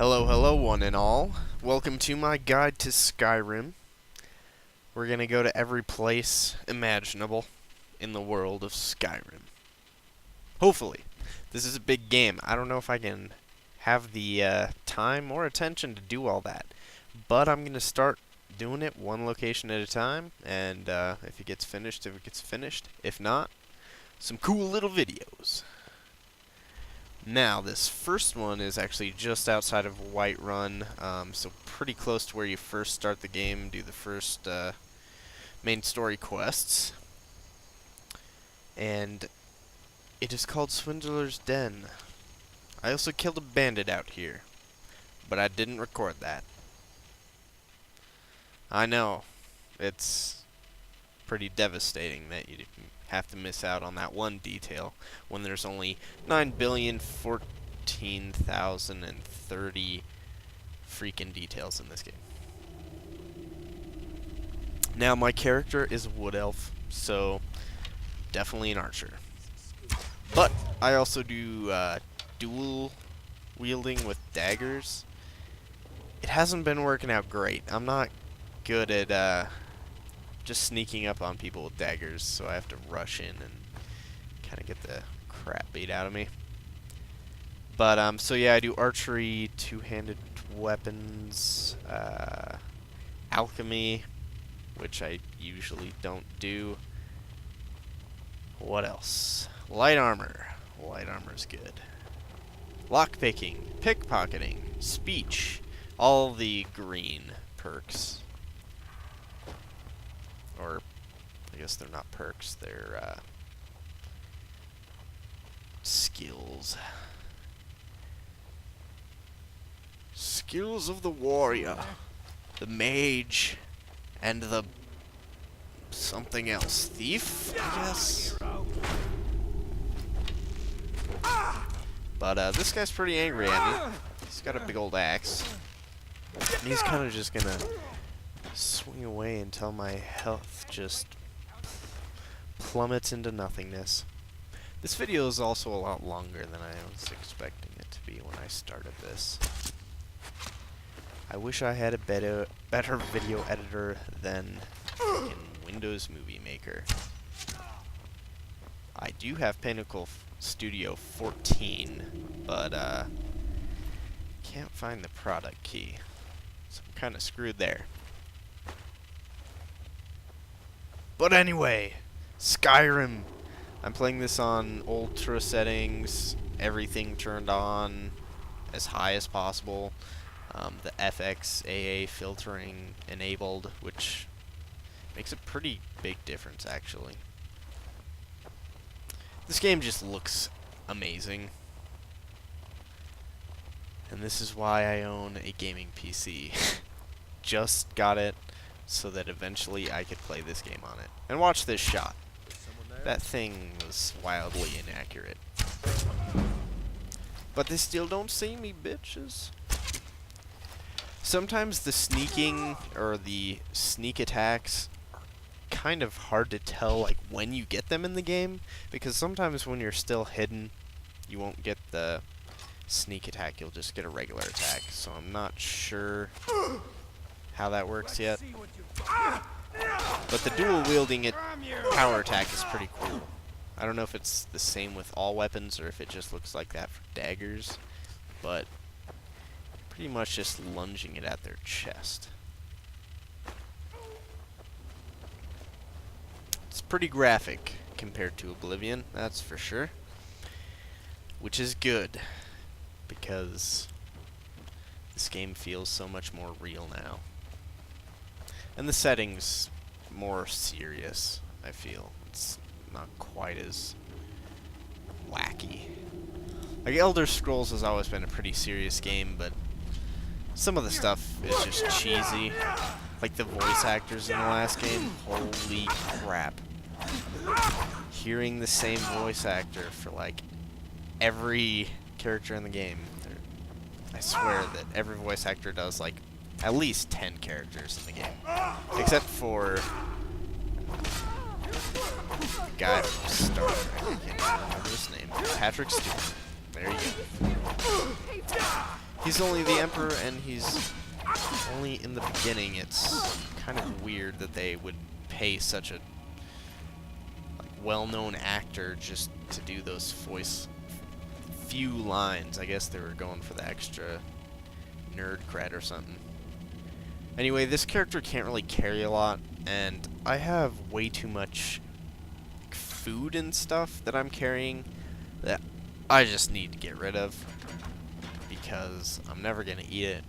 Hello, hello, one and all. Welcome to my guide to Skyrim. We're gonna go to every place imaginable in the world of Skyrim. Hopefully. This is a big game. I don't know if I can have the time or attention to do all that. But I'm gonna start doing it one location at a time, and if it gets finished, if it gets finished. If not, some cool little videos. Now, this first one is actually just outside of Whiterun, so pretty close to where you first start the game, do the first main story quests. And it is called Swindler's Den. I also killed a bandit out here, but I didn't record that. I know, it's pretty devastating that you have to miss out on that one detail when there's only 9,014,030 freaking details in this game. Now, my character is a wood elf, so definitely an archer. But I also do dual wielding with daggers. It hasn't been working out great. I'm not good at just sneaking up on people with daggers, so I have to rush in and kind of get the crap beat out of me. But, so yeah, I do archery, two-handed weapons, alchemy, which I usually don't do. What else? Light armor. Light armor's good. Lockpicking, pickpocketing, speech, all the green perks. Or, I guess they're not perks, they're, skills. Skills of the warrior, the mage, and the something else. Thief, I guess? But, this guy's pretty angry at me. He's got a big old axe. And he's kind of just gonna swing away until my health just plummets into nothingness. This video is also a lot longer than I was expecting it to be when I started this. I wish I had a better video editor than freaking Windows Movie Maker. I do have Pinnacle Studio 14, but can't find the product key, so I'm kind of screwed there. But anyway, Skyrim. I'm playing this on ultra settings, everything turned on as high as possible. The FXAA filtering enabled, which makes a pretty big difference, actually. This game just looks amazing. And this is why I own a gaming PC. Just got it so that eventually I could play this game on it. And watch this shot. That thing was wildly inaccurate. But they still don't see me, bitches. Sometimes the sneaking or the sneak attacks are kind of hard to tell, like, when you get them in the game, because sometimes when you're still hidden, you won't get the sneak attack, you'll just get a regular attack. So I'm not sure how that works yet. But the dual wielding power attack is pretty cool. I don't know if it's the same with all weapons or if it just looks like that for daggers, but pretty much just lunging it at their chest. It's pretty graphic compared to Oblivion, that's for sure. Which is good, because this game feels so much more real now. And the setting's more serious, I feel. It's not quite as wacky. Like, Elder Scrolls has always been a pretty serious game, but some of the stuff is just cheesy. Like the voice actors in the last game, holy crap. Hearing the same voice actor for, like, every character in the game. I swear that every voice actor does, like, at least 10 characters in the game. Except for the guy from Star Trek. I can't remember his name. Patrick Stewart. There you go. he's only the Emperor, and he's only in the beginning. It's kind of weird that they would pay such a well-known actor just to do those voice few lines. I guess they were going for the extra nerd cred or something. Anyway, this character can't really carry a lot, and I have way too much food and stuff that I'm carrying that I just need to get rid of, because I'm never going to eat it,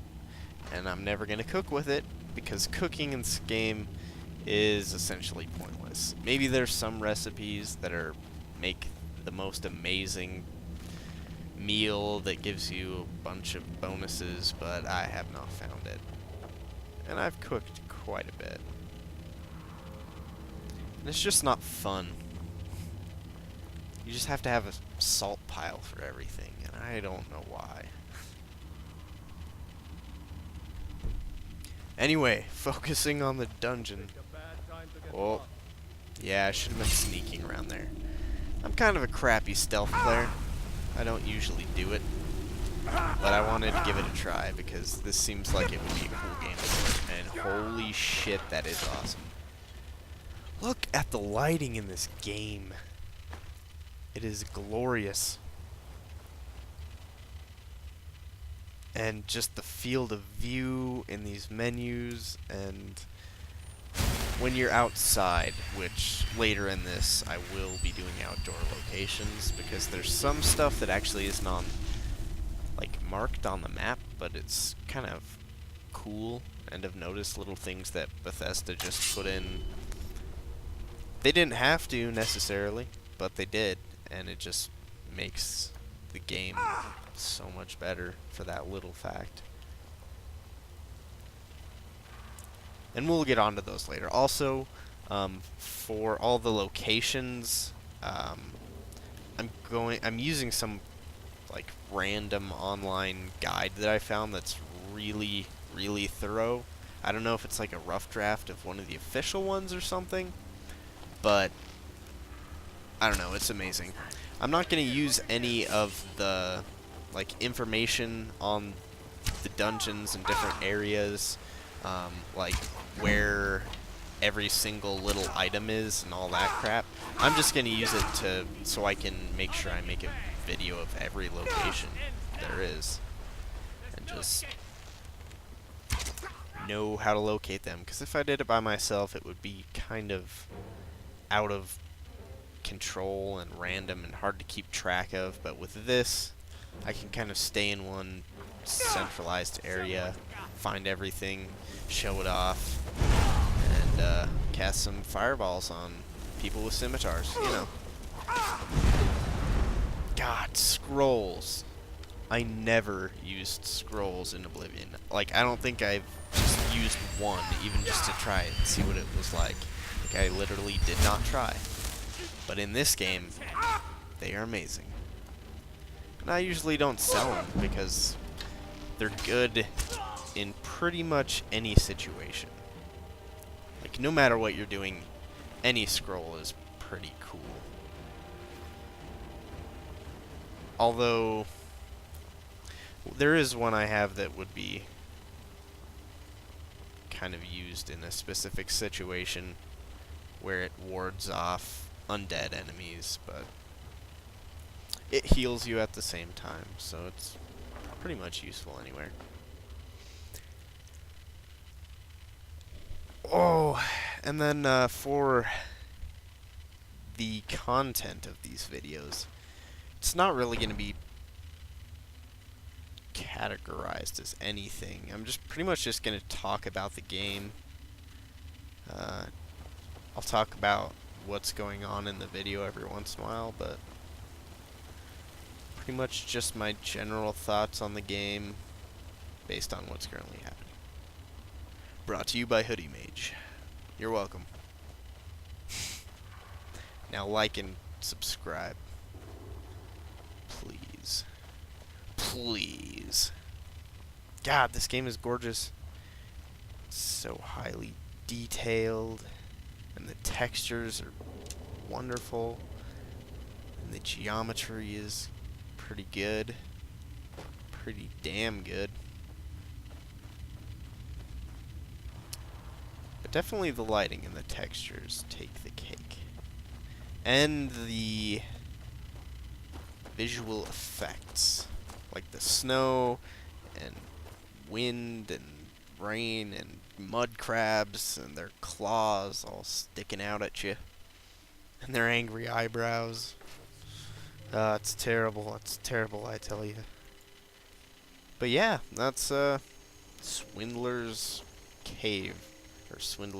and I'm never going to cook with it, because cooking in this game is essentially pointless. Maybe there's some recipes that make the most amazing meal that gives you a bunch of bonuses, but I have not found it. And I've cooked quite a bit. And it's just not fun. You just have to have a salt pile for everything, and I don't know why. Anyway, focusing on the dungeon. Oh, yeah, I should have been sneaking around there. I'm kind of a crappy stealth player. I don't usually do it, but I wanted to give it a try because this seems like it would be a cool game. And holy shit, that is awesome. Look at the lighting in this game. It is glorious. And just the field of view in these menus, and when you're outside, which later in this I will be doing outdoor locations, because there's some stuff that actually isn't on, like, marked on the map, but it's kind of cool and of notice, little things that Bethesda just put in. They didn't have to necessarily, but they did, and it just makes the game so much better for that little fact. And we'll get onto those later. Also, for all the locations, I'm using some like random online guide that I found that's really, really thorough. I don't know if it's like a rough draft of one of the official ones or something, but I don't know, it's amazing. I'm not going to use any of the like information on the dungeons and different areas, like where every single little item is and all that crap. I'm just going to use it so I can make sure I make a video of every location there is, and just know how to locate them, because if I did it by myself it would be kind of out of control and random and hard to keep track of. But with this, I can kind of stay in one centralized area, find everything, show it off, and cast some fireballs on people with scimitars, you know. God, scrolls. I never used scrolls in Oblivion. Like, I don't think I've just used one, even just to try it and see what it was like. Like, I literally did not try. But in this game, they are amazing. And I usually don't sell them because they're good in pretty much any situation. Like, no matter what you're doing, any scroll is pretty cool. Although, there is one I have that would be kind of used in a specific situation where it wards off undead enemies, but it heals you at the same time, so it's pretty much useful anywhere. Oh, and then for the content of these videos, it's not really going to be categorized as anything. I'm just pretty much just going to talk about the game. I'll talk about what's going on in the video every once in a while, but pretty much just my general thoughts on the game based on what's currently happening. Brought to you by Hoodie Mage. You're welcome. Now like and subscribe. Please. Please. God, this game is gorgeous. It's so highly detailed, and the textures are wonderful, and the geometry is pretty good. pretty damn good. But definitely the lighting and the textures take the cake. And the visual effects, like the snow and wind and rain and mud crabs and their claws all sticking out at you and their angry eyebrows. It's terrible. It's terrible, I tell you. But yeah, that's Swindler's Cave, or Swindler